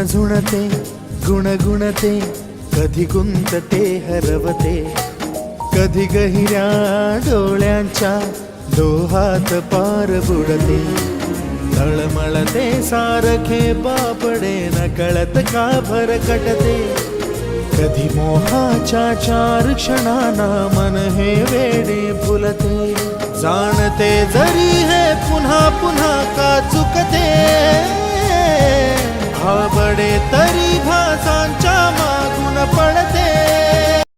झुणझुणते गुणगुणते कधी गुंतते हरवते कधी गहिऱ्या डोळ्यांच्या डोहात पार बुडते तळमळते सारखे बापडे न कळत का भरकटते कधी मोहाच्या चार क्षणांना मन हे वेडे फुलते जाणते जरी हे पुन्हा पुन्हा का चुकते आवडे तरी भासांच्या मागून पडते